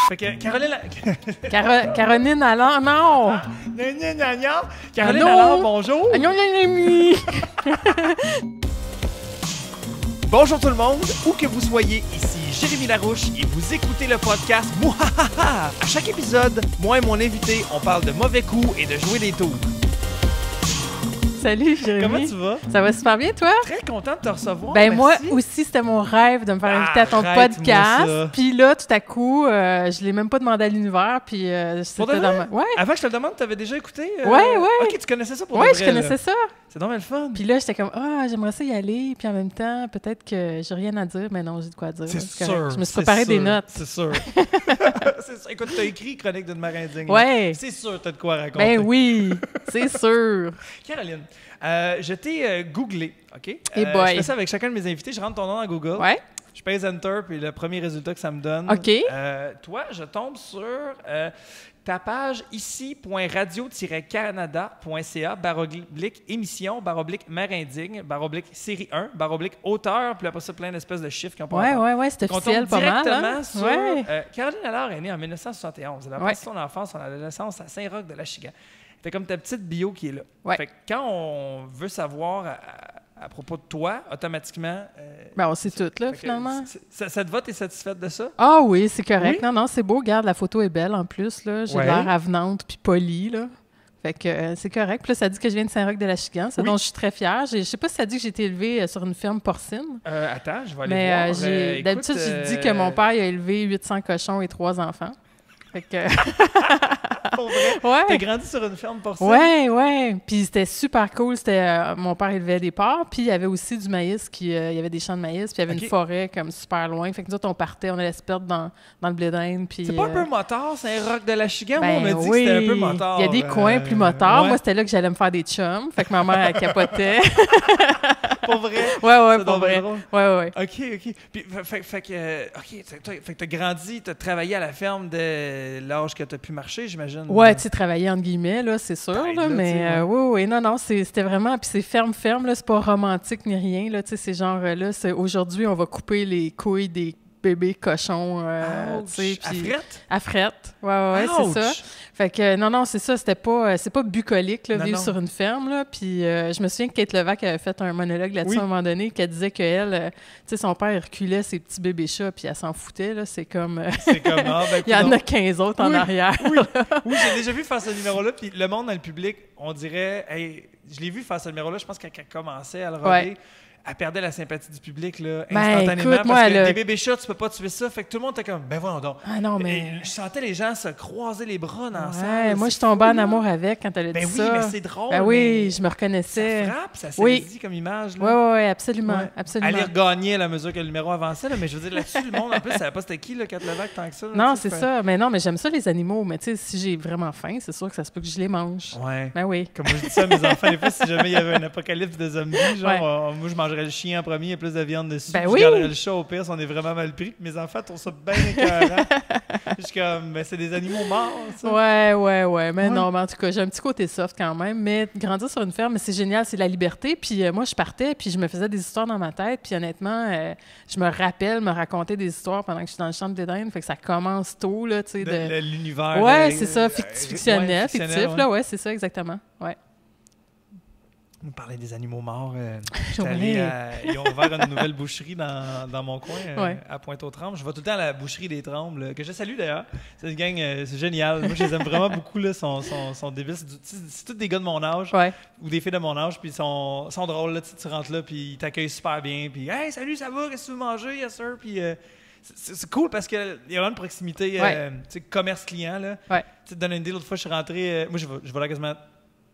Fait que Caroline... Caroline Allard, non! Caroline Allô? Allard, bonjour! Bonjour tout le monde, où que vous soyez, ici Jérémy Larouche et vous écoutez le podcast Mouhahaha. À chaque épisode, moi et mon invité, on parle de mauvais coups et de jouer des tours. Salut Jérémy. Comment tu vas? Ça va super bien, toi? Très content de te recevoir. Ben moi merci. aussi, c'était mon rêve de me faire inviter à ton Arrête-moi podcast. ça. Puis là, tout à coup, je l'ai même pas demandé à l'univers. Puis Pour de c'était dans vrai? ma... Ouais, Avant que je te le demande, tu avais déjà écouté? Ouais. Ok, tu connaissais ça pour de ouais, vrai, je connaissais là. ça. C'est donc bien le fun. Puis là, j'étais comme, j'aimerais ça y aller. Puis en même temps, peut-être que j'ai rien à dire. Mais non, j'ai de quoi dire. C'est correct. sûr. Je me suis c'est préparé des sûr, notes. C'est sûr. C'est sûr. Écoute, tu as écrit Chronique d'une mère indigne. Ouais. C'est sûr, tu as de quoi raconter. Ben oui, c'est sûr. Caroline, je t'ai googlé, OK? Hey boy. Je fais ça avec chacun de mes invités. Je rentre ton nom dans Google. Ouais. Je pèse Enter, puis le premier résultat que ça me donne. OK. Toi, je tombe sur ta page ici.radio-canada.ca/émission, /mère indigne, /série 1, /auteur, puis après ça, plein d'espèces de chiffres qui ont pas rapport. Ouais, c'est On officiel tombe pas mal. directement Hein? sur... Ouais. Caroline Allard est née en 1971. Elle a passé son enfance, son adolescence à Saint-Roch-de-Lachigan. T'as comme ta petite bio qui est là. Ouais. Fait que quand on veut savoir à propos de toi, automatiquement... Ben on sait tout, là, fait que finalement. ça te va? T'es satisfaite de ça? Ah oui, c'est correct. Oui? Non, c'est beau. Regarde, la photo est belle en plus. Là. J'ai Ouais. l'air avenante puis polie. Là. Fait que c'est correct. Puis là, ça dit que je viens de Saint-Roch-de-Lachigan, ce Oui. dont je suis très fière. Je sais pas si ça dit que j'ai été élevée sur une ferme porcine. Attends, je vais aller Mais voir. d'habitude, j'ai dit que mon père il a élevé 800 cochons et 3 enfants. Fait que... Pour vrai? Ouais. T'as grandi sur une ferme porcine? Ouais. Puis c'était super cool. C'était mon père élevait des porcs, puis il y avait aussi du maïs, il y avait des champs de maïs, puis il y avait Ok. une forêt comme super loin. Fait que nous autres, on partait, on allait se perdre dans le blé d'Inde. Puis C'est pas un peu motard, Saint-Roch-de-Lachigan? ben Moi, on m'a dit oui. que c'était un peu motard. Il y a des coins plus motards. Ouais. Moi, c'était là que j'allais me faire des chums. Fait que ma mère, elle capotait. Pour vrai? ouais, C'est pour donc bien vrai. drôle. Ouais. OK. Puis, fait que t'as grandi, t'as travaillé à la ferme de l'âge que t'as pu marcher, j'imagine. Ouais, tu sais, travailler entre guillemets, là, c'est sûr, T'aides, là, là, mais tu sais, oui, non, c'était vraiment, puis c'est ferme, là, c'est pas romantique ni rien, là, tu sais, c'est genre, là, c'est aujourd'hui, on va couper les couilles des bébés cochons, tu sais, À puis... frette? À frette, ouais, c'est ça. Fait que, non, c'est ça, c'est pas bucolique, là, Non, vivre non. sur une ferme, là, puis je me souviens que Kate Levac avait fait un monologue là-dessus Oui. à un moment donné, qu'elle disait qu'elle, tu sais, son père, il reculait ses petits bébés chats, puis elle s'en foutait, là, c'est comme... C'est comme, il y en a 15 autres en Oui. arrière. Oui, j'ai déjà vu faire ce numéro-là, puis le monde dans le public, on dirait, hey, je l'ai vu faire ce numéro-là, je pense qu'elle commençait à le roder. Ouais. Elle perdait la sympathie du public là, Ben, instantanément écoute, moi, parce que là- des bébés chats, tu peux pas tuer ça. Fait que tout le monde était comme, ben voyons donc. Ah non, mais... Et je sentais les gens se croiser les bras dans la Ouais, salle. moi, C'est je suis tombée fou, en là. amour avec quand elle a Ben dit oui, ça. mais c'est drôle. Ben oui, mais je me reconnaissais. ça frappe, ça Oui. saisit comme image. Là. Ouais, absolument, Ouais. absolument. Elle les regagnait à la mesure que le numéro avançait, là, mais je veux dire, là-dessus, le monde, en plus, savait pas c'était qui, le Kat Levac, tant que ça. là, Non, tu sais, c'est ça. Mais non, mais j'aime ça, les animaux. Mais tu sais, si j'ai vraiment faim, c'est sûr que ça se peut que je les mange. Ouais. Ben oui. Comme moi, je dis ça à mes enfants, des fois, si jamais il y avait un apocalypse de zombies, genre, Ouais. moi, je mangerais le chien en premier, il y a plus de viande dessus. Ben puis oui. Je garderais le chat au pire si on est vraiment mal pris. Puis mes enfants trouvent ça bien écœurant. Je suis comme, ben, c'est des animaux morts, ça. Ouais. Mais Ouais. non, mais en tout cas, j'ai un petit côté soft quand même. Mais grandir sur une ferme, c'est génial, c'est la liberté. Puis moi, je partais, puis je me faisais des histoires dans ma tête. Puis honnêtement, je me rappelle me raconter des histoires pendant que je suis dans le champ de d'Éden. Fait que ça commence tôt, là, tu sais. L'univers. Ouais, c'est ça, fictionnel, ouais, fictif, ouais. là, ouais, c'est ça, exactement. Ouais. On parlait des animaux morts. J'étais Ouais. allé ils ont ouvert une nouvelle boucherie dans mon coin, Ouais. à Pointe-aux-Trembles. Je vais tout le temps à la boucherie des Trembles, que je salue d'ailleurs. C'est une gang, c'est génial. Moi, je les aime vraiment beaucoup. Là, sont débiles. C'est tous des gars de mon âge Ouais. ou des filles de mon âge. Puis ils sont drôles. Là, tu rentres là, puis ils t'accueillent super bien. Puis, hey, salut, ça va? Qu'est-ce que tu veux manger? Yes, sir. Puis c'est cool parce qu'il y a vraiment une proximité, Ouais. tu sais, commerce-client. Là. Ouais. Tu sais, te donner une idée, l'autre fois, je suis rentré. Moi, je vais là quasiment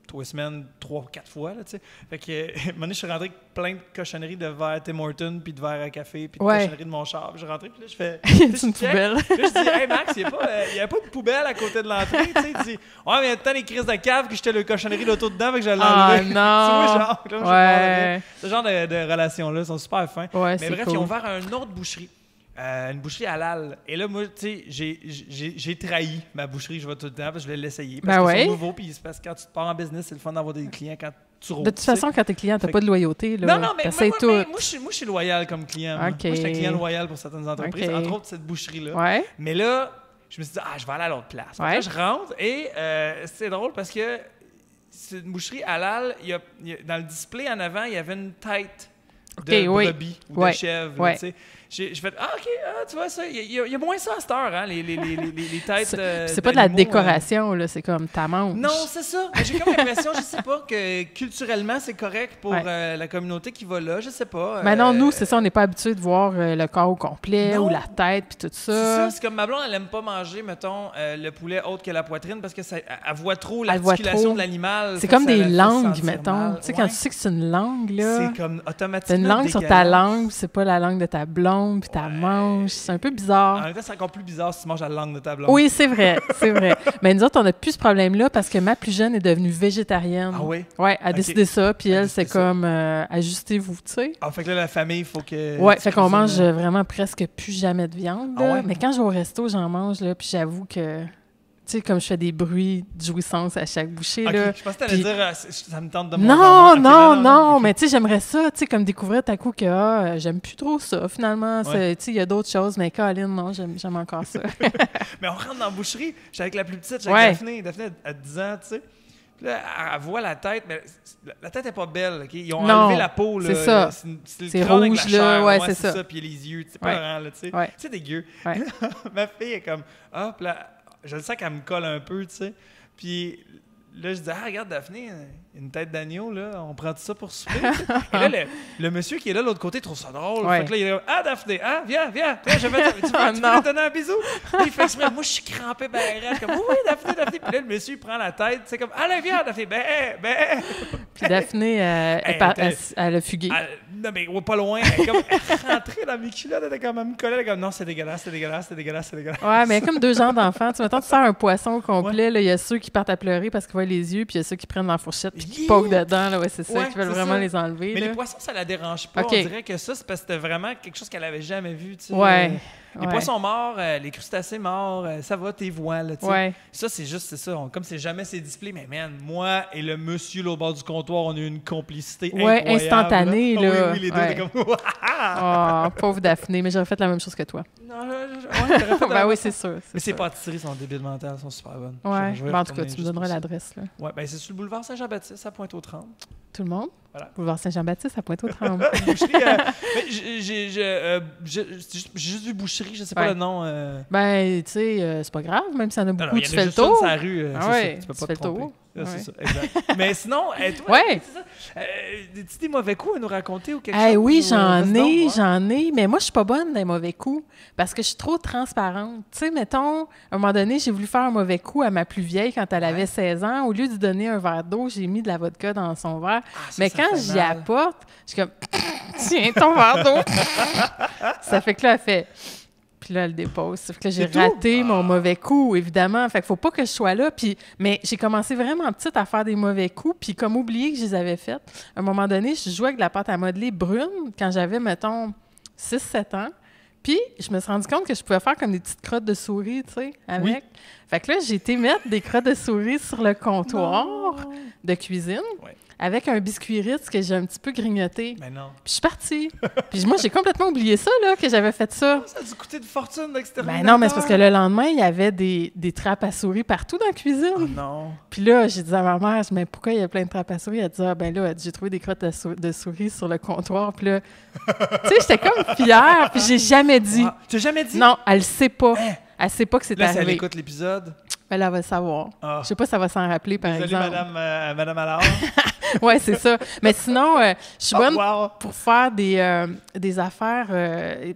3 semaines, 3 ou 4 fois, là, tu sais. Fait que, à un moment donné, je suis rentré avec plein de cochonneries de verre Tim Hortons, puis de verre à café, puis de Ouais. cochonneries de mon char. Puis je suis rentré, puis là, je fais... Il y a tu sais, une je check. poubelle. Puis là, je dis, hey Max, il n'y a pas de poubelle à côté de l'entrée, tu sais. Il dit, ouais, mais il y a tant des crises de cave que j'étais le cochonnerie d'auto dedans, fait que je l'ai Ah enlevé. non! Tu vois, genre, là, Ouais. ce genre de relations-là, ils sont super fins. Ouais, Mais c'est bref, cool. ils ont ouvert une autre boucherie. Une boucherie halal. Et là, moi, tu sais, j'ai trahi ma boucherie, je vais tout le temps, parce que je voulais l'essayer. Parce Ben que ouais. c'est nouveau, puis c'est parce que quand tu te pars en business, c'est le fun d'avoir des clients quand tu roules. De toute façon, quand t'es client, t'as Fait pas de loyauté. Là. non, mais T'essayes moi, tout. moi, je suis loyal comme client. Moi. Ok. Moi, je suis un client loyal pour certaines entreprises, Ok. entre autres cette boucherie-là. Ouais. Mais là, je me suis dit, je vais aller à l'autre place. Ouais. Là, je rentre et c'est drôle parce que c'est une boucherie halal. Dans le display en avant, il y avait une tête de brebis ou de chèvre. Ouais. Tu sais. J'ai fait OK, tu vois ça, il y a moins ça à cette heure, hein, les têtes. C'est pas de la décoration, là, c'est comme ta manche. Non, c'est ça. Mais j'ai comme l'impression, je sais pas, que culturellement, c'est correct pour la communauté qui va là, je sais pas. Mais non, nous, c'est ça, on n'est pas habitué de voir le corps au complet ou la tête puis tout ça. C'est ça, c'est comme ma blonde, elle aime pas manger, mettons, le poulet autre que la poitrine parce que elle voit trop l'articulation de l'animal. C'est comme des langues, mettons. Tu sais, quand tu sais que c'est une langue, là. C'est comme automatiquement. C'est une langue sur ta langue, c'est pas la langue de ta blonde puis ta manche. C'est un peu bizarre. En même temps, c'est encore plus bizarre si tu manges la langue de ta blonde. Oui, c'est vrai, c'est vrai. Mais nous autres, on n'a plus ce problème-là parce que ma plus jeune est devenue végétarienne. Ah oui? Oui, elle a décidé ça, puis elle, c'est comme ajustez-vous, tu sais. Ah, fait que là, la famille, il faut que... Oui, fait qu'on mange vraiment presque plus jamais de viande. Ah ouais? Mais quand je vais au resto, j'en mange, là, puis j'avoue que... Tu sais, comme je fais des bruits de jouissance à chaque bouchée, là. Je pensais que t'allais dire, ça me tente de manger. Non, mais tu sais, j'aimerais ça, tu sais, comme découvrir tout à coup que j'aime plus trop ça, finalement. Ouais. Tu sais, il y a d'autres choses, mais Colin, non, j'aime encore ça. Mais on rentre dans la boucherie, j'étais avec la plus petite, j'étais avec Daphné. Daphné a 10 ans, tu sais. Puis là, elle voit la tête, mais la tête n'est pas belle, OK? Ils ont enlevé la peau, là. C'est ça. C'est le crâne avec la chair. Là, ouais, c'est ça. Puis les yeux, c'est pas vraiment, là, tu sais. Ouais. C'est dégueu. Ouais. Ma fille est comme, hop, là, je le sens qu'elle me colle un peu, tu sais. Puis là, je dis, regarde, Daphné, une tête d'agneau, là, on prend tout ça pour souper. Et là, le monsieur qui est là, de l'autre côté, trouve ça drôle. Fait que là, il est là, Daphné, viens, toi, tu veux te donner un bisou? Puis il fait exprès, moi, je suis crampé, je suis comme, oui, Daphné. Puis là, le monsieur, il prend la tête, c'est comme, allez, viens, Daphné, Puis Daphné, elle a fugué. Non, mais pas loin, elle est comme rentrée dans mes culottes, elle était comme, elle me collait, elle était comme, non, c'est dégueulasse. Ouais, mais comme deux genres d'enfants. Tu mettons, tu sers un poisson au complet, il y a ceux qui partent à pleurer parce qu'ils voient les yeux, puis il y a ceux qui prennent dans la fourchette puis qui poquent dedans, là, c'est ça, qui veulent vraiment les enlever. Mais là. les poissons, ça la dérange pas. Okay. On dirait que ça, c'est parce que c'était vraiment quelque chose qu'elle avait jamais vu, tu sais. Ouais. Les poissons morts, les crustacés morts, ça va, t'es vois, là, tu sais. Ouais. Ça, c'est juste, comme c'est jamais ces displays, mais man, moi et le monsieur là, au bord du comptoir, on a eu une complicité incroyable. Instantanée, là. Oui, les deux, t'es comme... Oh, pauvre Daphné, mais j'aurais fait la même chose que toi. Non, t'aurais fait ben oui, c'est sûr. Mais ces pâtisseries sont débiles mentales, elles sont super bonnes. Ouais, en tout cas, tu me donneras l'adresse, là. Ouais, ben c'est sur le boulevard Saint-Jean-Baptiste, à Pointe-aux-Trembles. Tout le monde? Voilà. Boulevard Saint-Jean-Baptiste, à Pointe-aux-Trembles. J'ai juste vu boucherie, je sais pas le nom. Ben, tu sais, c'est pas grave, même si y en a beaucoup, tu fais le tour. Sur la rue, tu peux pas te tromper. C'est ça, exact. Mais sinon, toi, as-tu des mauvais coups à nous raconter ou quelque chose? Oui, j'en ai, mais moi, je suis pas bonne dans les mauvais coups parce que je suis trop transparente. Tu sais, mettons, à un moment donné, j'ai voulu faire un mauvais coup à ma plus vieille quand elle avait 16 ans. Au lieu de lui donner un verre d'eau, j'ai mis de la vodka dans son verre. Mais quand j'y apporte, je suis comme, tiens, ton verre d'eau. Ça fait que là, elle fait... Puis là, elle dépose. Ça fait que là, j'ai raté mon mauvais coup, évidemment. Fait qu'il faut pas que je sois là. Mais j'ai commencé vraiment petite à faire des mauvais coups. Puis comme oublié que je les avais faits, à un moment donné, je jouais avec de la pâte à modeler brune quand j'avais, mettons, 6-7 ans. Puis je me suis rendu compte que je pouvais faire comme des petites crottes de souris, tu sais, avec. Oui. Fait que là, j'ai été mettre des crottes de souris sur le comptoir de cuisine. Ouais. Avec un biscuit Ritz que j'ai un petit peu grignoté. Mais non. Puis je suis partie. Puis moi, j'ai complètement oublié ça, là, que j'avais fait ça. Ça a dû coûter de fortune d'extérieur. Ben non, mais c'est parce que le lendemain, il y avait des trappes à souris partout dans la cuisine. Oh non. Puis là, j'ai dit à ma mère, mais pourquoi il y a plein de trappes à souris? Elle dit, ben là, j'ai trouvé des crottes de souris sur le comptoir. Puis là, tu sais, j'étais comme fière. Puis j'ai jamais dit. Ah, tu n'as jamais dit? Non, elle sait pas. Elle sait pas que c'est arrivé. Là, si elle écoute l'épisode... Elle va le savoir. Ah. Je sais pas si ça va s'en rappeler, par exemple. Madame Allard. Oui, c'est ça. Mais sinon, je suis bonne pour faire des affaires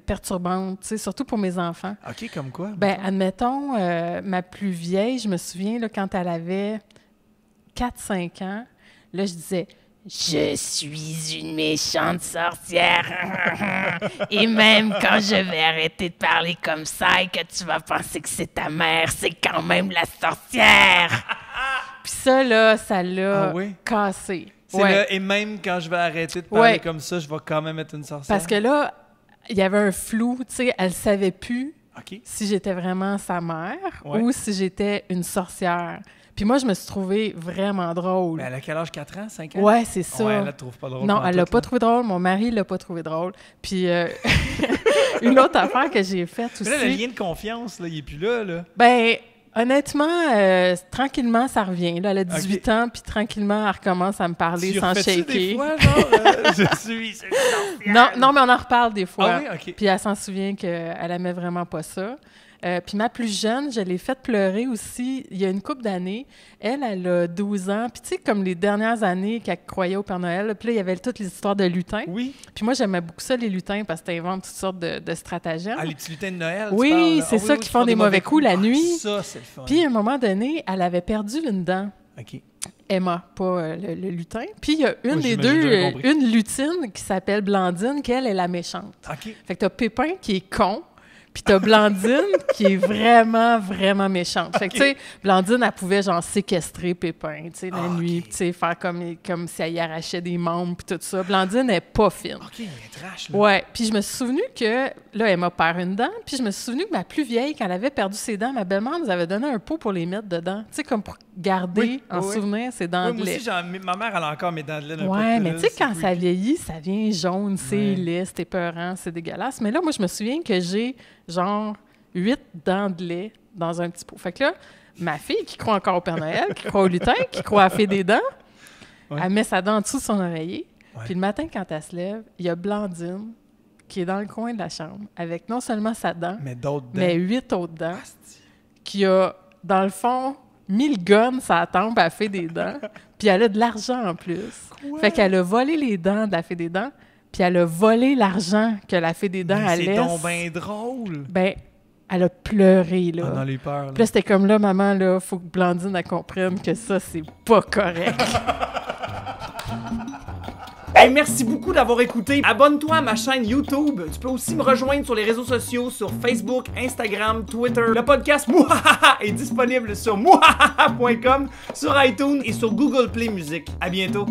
perturbantes, surtout pour mes enfants. OK, comme quoi? Ben, admettons, ma plus vieille, je me souviens, là, quand elle avait 4-5 ans, là, je disais... Je suis une méchante sorcière. Et même quand je vais arrêter de parler comme ça et que tu vas penser que c'est ta mère, c'est quand même la sorcière. Puis ça, là, ça l'a cassé. Là, et même quand je vais arrêter de parler comme ça, je vais quand même être une sorcière. Parce que là, il y avait un flou, tu sais, elle savait plus OK. si j'étais vraiment sa mère Ouais. ou si j'étais une sorcière. Puis moi, je me suis trouvée vraiment drôle. Mais elle a quel âge? 4 ans? 5 ans? Ouais, c'est ça. Ouais, elle la trouve pas drôle. Non, elle l'a pantoute, pas là. trouvé drôle. Mon mari l'a pas trouvé drôle. Puis une autre affaire que j'ai faite aussi. Mais là, le lien de confiance, là, il est plus là, là. Ben, honnêtement, tranquillement, ça revient. Là, elle a 18 ans, puis tranquillement, elle recommence à me parler Tu sans refais-tu des shaker. fois, genre, je suis une sorcière? Non, mais on en reparle des fois. Ah oui? OK. Puis elle s'en souvient qu'elle aimait vraiment pas ça. Puis ma plus jeune, je l'ai faite pleurer aussi il y a une couple d'années. Elle a 12 ans. Puis tu sais, comme les dernières années qu'elle croyait au Père Noël, puis là, il y avait toutes les histoires de lutins. Oui. Puis moi, j'aimais beaucoup ça, les lutins, parce que tu inventes toutes sortes de stratagèmes. Ah, les petits lutins de Noël, Oui, tu parles, là. c'est Ah ça, oui, qui font des mauvais coups la nuit. Ça, c'est le fun. Puis à un moment donné, elle avait perdu une dent. OK. Emma, pas le lutin. Puis il y a une Oui, des j'imagine, deux, j'avais compris. une lutine qui s'appelle Blandine, qu'elle est la méchante. OK. Fait que t'as Pépin qui est con, puis t'as Blandine qui est vraiment, vraiment méchante. Fait que, tu sais, Blandine, elle pouvait, genre, séquestrer Pépin, tu sais, la nuit, puis tu sais, faire comme si elle y arrachait des membres, puis tout ça. Blandine est pas fine. OK, elle est trash, là. Ouais, puis je me suis souvenu que, là, Emma perd une dent, puis je me suis souvenu que ma plus vieille, quand elle avait perdu ses dents, ma belle-mère nous avait donné un pot pour les mettre dedans, tu sais, comme pour garder Oui, en oui, souvenir ses dents Oui, de moi lait. aussi, ma mère, elle a encore mes dents de lait d'un Ouais, pot de mais tu sais, lait, quand c'est ça creepy. vieillit, ça vient jaune, c'est Ouais. laid, c'est épeurant, c'est dégueulasse. Mais là, moi, je me souviens que j'ai, genre, 8 dents de lait dans un petit pot. Fait que là, ma fille, qui croit encore au Père Noël, qui croit au lutin, qui croit à la fée des dents, Ouais. elle met sa dent en dessous de son oreiller. Ouais. Puis le matin, quand elle se lève, il y a Blandine qui est dans le coin de la chambre, avec non seulement sa dent, Mais d'autres dents. mais 8 autres dents, Asti. qui a, dans le fond, mis le gun sur la tempe à la fée des dents, puis elle a de l'argent en plus. Quoi? Fait qu'elle a volé les dents de la fée des dents, puis elle a volé l'argent que la fée des dents, Mais elle c'est laisse. donc bien drôle. Ben, elle a pleuré, là. Ah, dans les peurs, là. Puis là, c'était comme là, maman, là, faut que Blandine, elle comprenne que ça, c'est pas correct. Hey, merci beaucoup d'avoir écouté. Abonne-toi à ma chaîne YouTube. Tu peux aussi me rejoindre sur les réseaux sociaux, sur Facebook, Instagram, Twitter. Le podcast Mouhahaha est disponible sur mouhahaha.com, sur iTunes et sur Google Play Music. À bientôt.